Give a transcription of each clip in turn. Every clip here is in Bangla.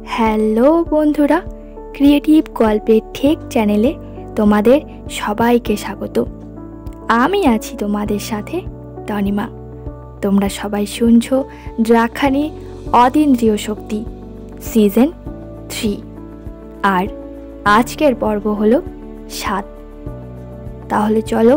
হ্যালো বন্ধুরা, ক্রিয়েটিভ গল্পের ঠেক চ্যানেলে তোমাদের সবাইকে স্বাগত। আমি আছি তোমাদের সাথে তনিমা। তোমরা সবাই শুনছো ড্রাকখানি অতীন্দ্রিয় শক্তি সিজন 3, আর আজকের পর্ব হলো 7। তাহলে চলো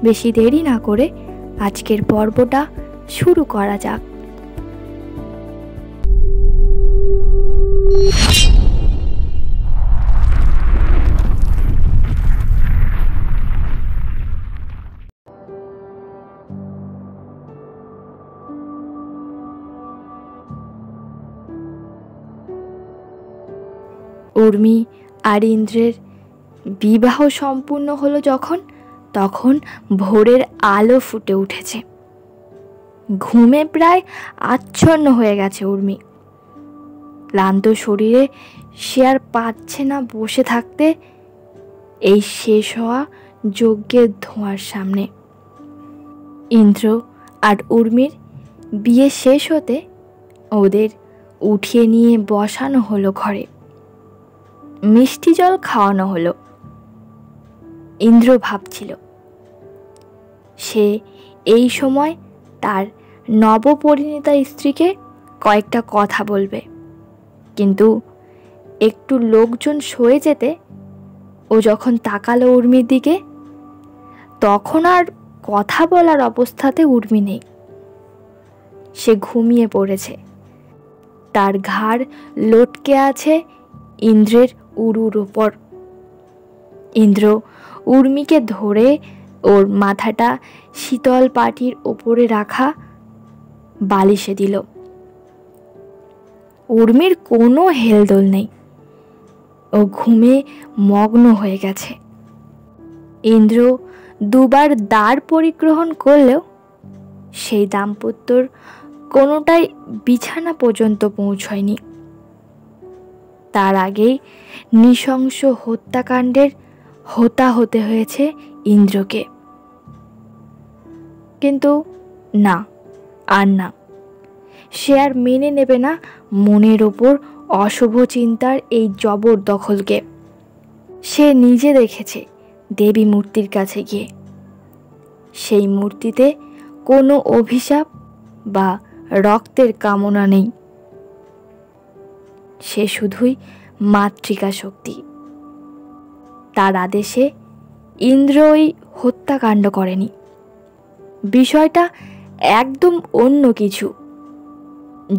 বেশি দেরি না করে আজকের পর্বটা শুরু করা যাক। উর্মি আর ইন্দ্রের বিবাহ সম্পূর্ণ হলো তখন ভোরের আলো ফুটে উঠেছে। ঘুমে প্রায় আচ্ছন্ন হয়ে গেছে উর্মি। ক্লান্ত শরীরে সে আর পারছে না বসে থাকতে এই শেষ হওয়া যজ্ঞের ধোঁয়ার সামনে। ইন্দ্র আর উর্মির বিয়ে শেষ হতে ওদের উঠিয়ে নিয়ে বসানো হলো ঘরে। মিষ্টি জল খাওয়ানো হলো। ইন্দ্র ভাবছিল সে এই সময় তার নবপরিণীতা স্ত্রীকে কয়েকটা কথা বলবে, কিন্তু একটু লোকজন সয়ে যেতে ও যখন তাকালো উর্মির দিকে, তখন আর কথা বলার অবস্থাতে উর্মি নেই। সে ঘুমিয়ে পড়েছে। তার ঘাড় লটকে আছে ইন্দ্রের উরুর ওপর। ইন্দ্র উর্মিকে ধরে ওর মাথাটা শীতল পাটির ওপরে রাখা বালিশে দিল। উর্মির কোনো হেলদোল নেই, ও ঘুমে মগ্ন হয়ে গেছে। ইন্দ্র দুবার দ্বার পরিগ্রহণ করলেও সেই দাম্পত্যর কোনোটাই বিছানা পর্যন্ত পৌঁছয়নি। তার আগেই নৃশংস হত্যাকাণ্ডের হোতা হতে হয়েছে ইন্দ্রকে। কিন্তু না, আর না, সে আর মেনে নেবে না মনের ওপর অশুভ চিন্তার এই জবরদখলকে। সে নিজে দেখেছে দেবী মূর্তির কাছে গিয়ে, সেই মূর্তিতে কোনো অভিশাপ বা রক্তের কামনা নেই। সে শুধুই মাতৃকা শক্তি। তার আদেশে ইন্দ্র ওই হত্যাকাণ্ড করেনি। বিষয়টা একদম অন্য কিছু,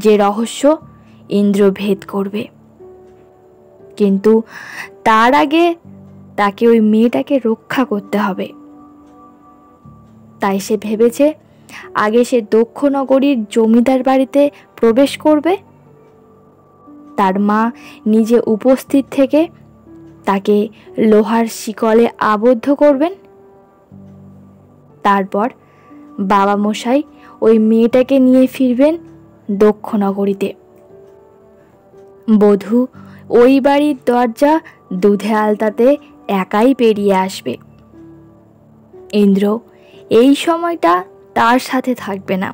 যে রহস্য ইন্দ্র ভেদ করবে। কিন্তু তার আগে তাকে ওই মেয়েটাকে রক্ষা করতে হবে। তাই সে ভেবেছে আগে সে দক্ষনগরীর জমিদার বাড়িতে প্রবেশ করবে। তার মা নিজে উপস্থিত থেকে তাকে লোহার শিকলে আবদ্ধ করবেন। তারপর বাবা মশাই ওই মেয়েটাকে নিয়ে ফিরবেন দক্ষনগরীতে। বধূ ওই বাড়ির দরজা দুধে আলতাতে একাই পেরিয়ে আসবে। ইন্দ্র এই সময়টা তার সাথে থাকবে না।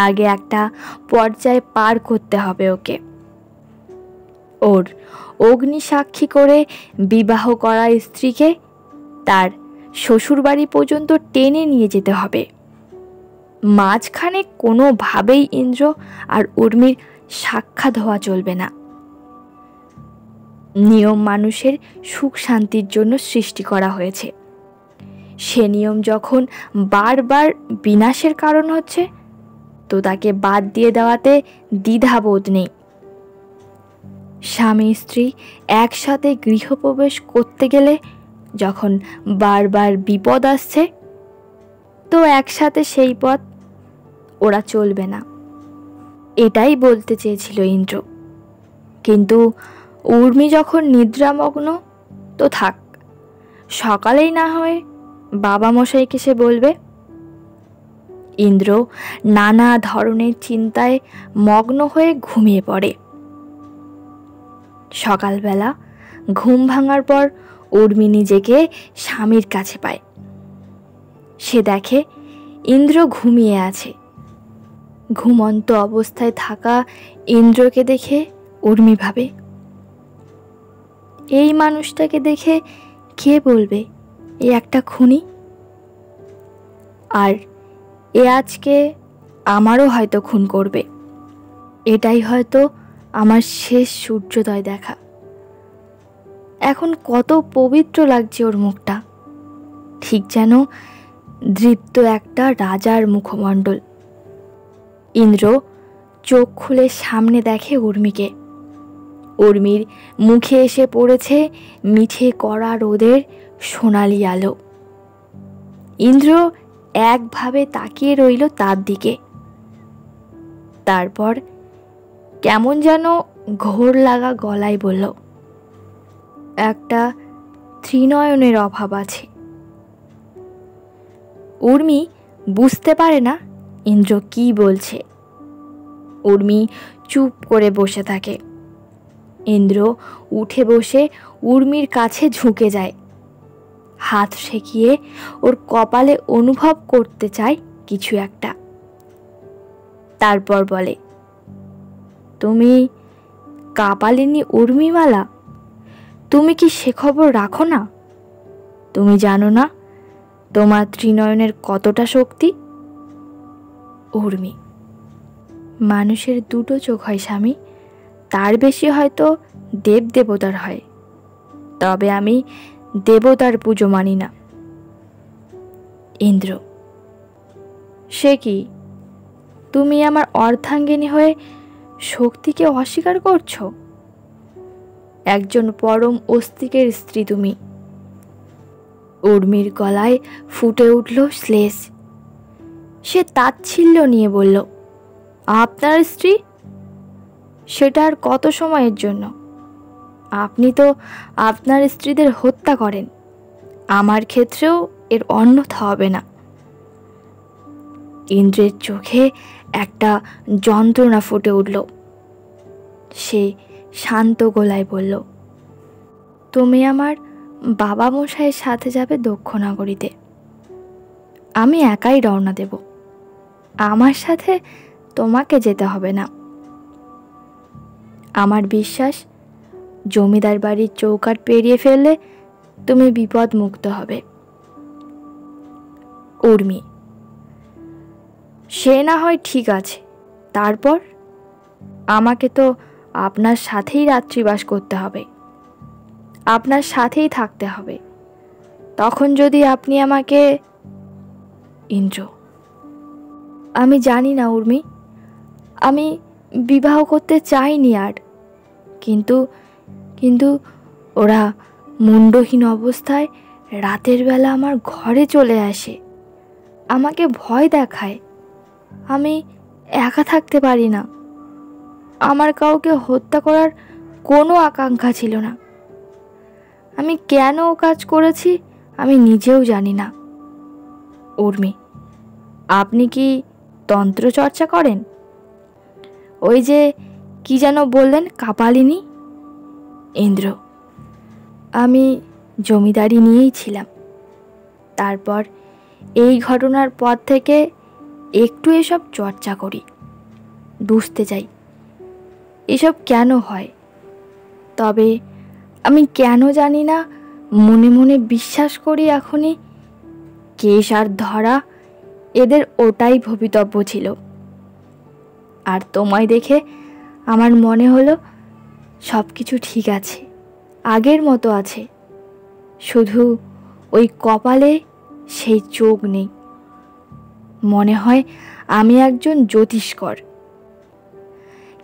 আগে একটা পর্যায় পার করতে হবে ওকে। ওর অগ্নি সাক্ষী করে বিবাহ করা স্ত্রীকে তার শ্বশুরবাড়ি পর্যন্ত টেনে নিয়ে যেতে হবে। মাঝখানে কোনোভাবেই ইন্দ্র আর উর্মির সাক্ষাৎ হওয়া চলবে না। নিয়ম মানুষের সুখ শান্তির জন্য সৃষ্টি করা হয়েছে। সে নিয়ম যখন বারবার বিনাশের কারণ হচ্ছে, তো তাকে বাদ দিয়ে দেওয়াতে দ্বিধাবোধ নেই। স্বামী স্ত্রী একসাথে গৃহপ্রবেশ করতে গেলে যখন বারবার বিপদ আসছে, তো একসাথে সেই পথ ওরা চলবে না। এটাই বলতে চেয়েছিল ইন্দ্র। কিন্তু উর্মি যখন নিদ্রামগ্ন, তো থাক, সকালেই না হয় বাবা মশাইকে সে বলবে। ইন্দ্র নানা ধরনের চিন্তায় মগ্ন হয়ে ঘুমিয়ে পড়ে। সকালবেলা ঘুম ভাঙার পর উর্মি নিজেকে স্বামীর কাছে পায়। সে দেখে ইন্দ্র ঘুমিয়ে আছে। ঘুমন্ত অবস্থায় থাকা ইন্দ্রকে দেখে উর্মি ভাবে, এই মানুষটাকে দেখে কে বলবে এ একটা খুনি? আর এ আজকে আমারও হয়তো খুন করবে। এটাই হয়তো আমার শেষ সূর্যোদয় দেখা। এখন কত পবিত্র লাগছে ওর মুখটা, ঠিক যেন দৃপ্ত একটা রাজার মুখমণ্ডল। ইন্দ্র চোখ খুলে সামনে দেখে উর্মিকে। উর্মির মুখে এসে পড়েছে মিঠে কড়া রোদের সোনালি আলো। ইন্দ্র একভাবে তাকিয়ে রইল তার দিকে। তারপর কেমন যেন ঘোর লাগা গলায় বলল, একটা ত্রিনয়নের অভাব আছে। উর্মি বুঝতে পারে না ইন্দ্র কি বলছে। উর্মি চুপ করে বসে থাকে। ইন্দ্র উঠে বসে উর্মির কাছে ঝুঁকে যায়, হাত ঠেকিয়ে ওর কপালে অনুভব করতে চায় কিছু একটা। তারপর বলে, তুমি কাপালিনী উর্মিমালা, তুমি কি সে খবর রাখো না? তুমি জানো না তোমার ত্রিনয়নের কতটা শক্তি? উর্মি, মানুষের দুটো চোখ হয় স্বামী, তার বেশি হয়তো দেব দেবতার হয়, তবে আমি দেবতার পুজো মানি না। ইন্দ্র, সে কি, তুমি আমার অর্ধাঙ্গিনী হয়ে শক্তিকে অস্বীকার করছো? একজন পরম অস্তিকের স্ত্রী তুমি। উর্মির গলায় ফুটে উঠল শ্লেষ। সে তাচ্ছিল্য নিয়ে বলল, আপনার স্ত্রী? সেটা আর কত সময়ের জন্য? আপনি তো আপনার স্ত্রীদের হত্যা করেন, আমার ক্ষেত্রেও এর অন্যথা হবে না। ইন্দ্রের চোখে একটা যন্ত্রণা ফুটে উঠল। সে শান্ত গলায় বলল, তুমি আমার বাবা মশাইয়ের সাথে যাবে দক্ষিণাগরীতে। আমি একাই রওনা দেব, আমার সাথে তোমাকে যেতে হবে না। আমার বিশ্বাস জমিদার বাড়ির চৌকাঠ পেরিয়ে ফেললে তুমি বিপদ মুক্ত হবে। উর্মি, সে না হয় ঠিক আছে, তারপর আমাকে তো আপনার সাথেই রাত্রিবাস করতে হবে, আপনার সাথেই থাকতে হবে। তখন যদি আপনি আমাকে... ইন্দ্র, আমি জানি না উর্মি, আমি বিবাহ করতে চাইনি আর, কিন্তু কিন্তু ওরা মুন্ডহীন অবস্থায় রাতের বেলা আমার ঘরে চলে আসে, আমাকে ভয় দেখায়। আমি একা থাকতে পারি না। আমার কাউকে হত্যা করার কোনো আকাঙ্ক্ষা ছিল না। আমি কেন ও কাজ করেছি আমি নিজেও জানি না। উর্মি, আপনি কি তন্ত্র চর্চা করেন? ওই যে কি যেন বললেন, কাপালিনী? ইন্দ্র, আমি জমিদারি নিয়েই ছিলাম, তারপর এই ঘটনার পর থেকে একটু এসব চর্চা করি, বুঝতে চাই এসব কেন হয়। তবে আমি কেন জানি না মনে মনে বিশ্বাস করি এখনই কেশ আর ধরা এদের ওটাই ভবিতব্য ছিল। আর তোমায় দেখে আমার মনে হলো সব কিছু ঠিক আছে, আগের মতো আছে, শুধু ওই কপালে সেই চোখ নেই। মনে হয় আমি একজন জ্যোতিষ্কর।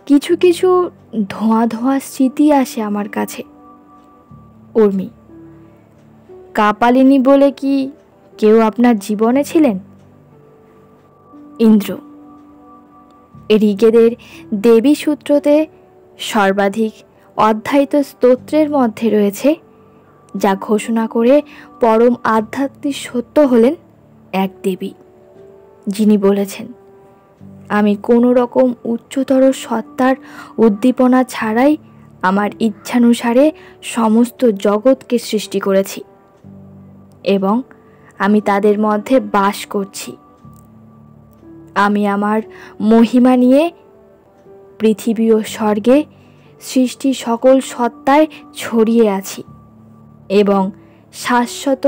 কিছু কিছু ধোঁয়া ধোঁয়া স্মৃতি আসে আমার কাছে। উর্মি, কাপালিনী বলে কি কেউ আপনার জীবনে ছিলেন? ইন্দ্র, ঋগ্বেদের দেবী সূত্রতে সর্বাধিক অধ্যায়িত স্তোত্রের মধ্যে রয়েছে, যা ঘোষণা করে পরম আধ্যাত্মিক সত্য হলেন এক দেবী, যিনি বলেছেন, আমি কোনো রকম উচ্চতর সত্তার উদ্দীপনা ছাড়াই আমার ইচ্ছানুসারে সমস্ত জগৎকে সৃষ্টি করেছি এবং আমি তাদের মধ্যে বাস করছি। আমি আমার মহিমা নিয়ে পৃথিবী ও স্বর্গে সৃষ্টি সকল সত্তায় ছড়িয়ে আছি এবং শাশ্বত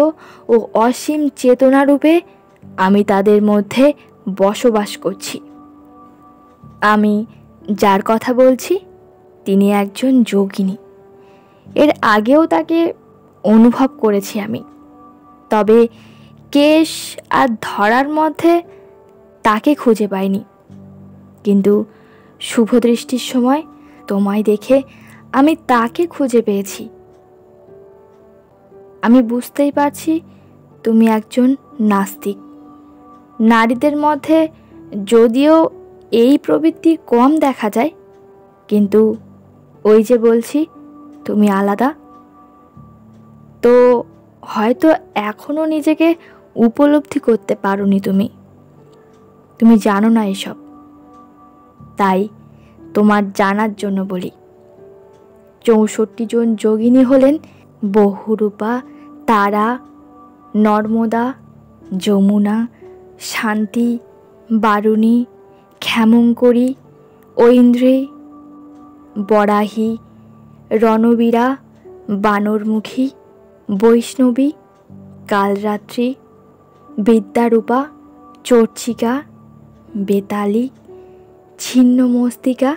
ও অসীম চেতনারূপে আমি তাদের মধ্যে বসবাস করছি। আমি যার কথা বলছি তিনি একজন যোগিনী। এর আগেও তাকে অনুভব করেছি আমি, তবে কেশ আর ধরার মধ্যে তাকে খুঁজে পাইনি। কিন্তু শুভদৃষ্টির সময় তোমায় দেখে আমি তাকে খুঁজে পেয়েছি। আমি বুঝতেই পারছি তুমি একজন নাস্তিক। নারীদের মধ্যে যদিও এই প্রবৃত্তি কম দেখা যায়, কিন্তু ওই যে বলছি তুমি আলাদা। তো হয়তো এখনো নিজেকে উপলব্ধি করতে পারোনি তুমি জানো না এসব, তাই তোমার জানার জন্য বলি। 64 জন যোগিনী হলেন বহুরূপা, তারা, নর্মদা, যমুনা, শান্তি, বারুণী, ক্ষেমঙ্করী, ঐন্দ্রী, বরাহী, রণবীরা, বানরমুখী, বৈষ্ণবী, কালরাত্রি, বিদ্যারূপা, চর্চিকা, বেতালী, ছিন্নমস্তিকা,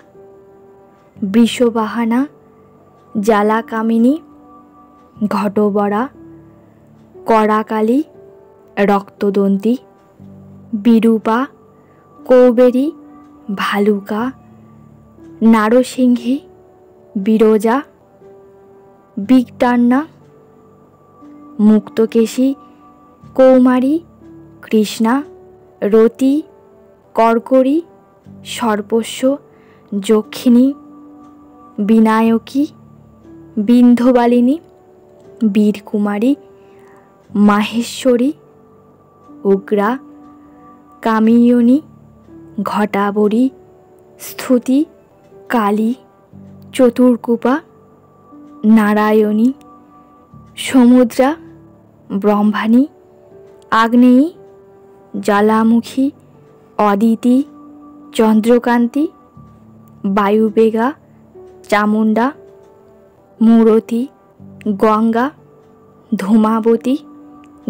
বৃষবাহানা, জ্বালাকামিনী, ঘটবরা, করাকালী, রক্তদন্তী, বিরূপা, কৌবেরী, ভালুকা, নারসিংহী, বিরজা, বিগটান্না, মুক্তকেশী, কৌমারী, কৃষ্ণা, রতি, কর্করী, সর্পস্য, যক্ষিণী, বিনায়কী, বিন্ধ্যবালিনী, বীরকুমারী, মাহেশ্বরী, উগ্রা, কামিয়নী, ঘটাবরী, স্তুতি, কালী, চতুর্কূপা, নারায়ণী, সমুদ্রা, ব্রহ্মাণী, আগ্নেয়ী, জ্বালামুখী, অদিতি, চন্দ্রকান্তি, বায়ুবেগা, চামুণ্ডা, মূরতি, গঙ্গা, ধূমাবতী,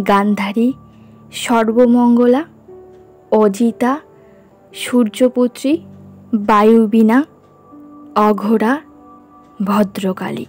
গান্ধারী, সর্বমঙ্গলা, অজিতা, সূর্যপুত্রী, বায়ুবীণা, অঘোরা, ভদ্রকালী।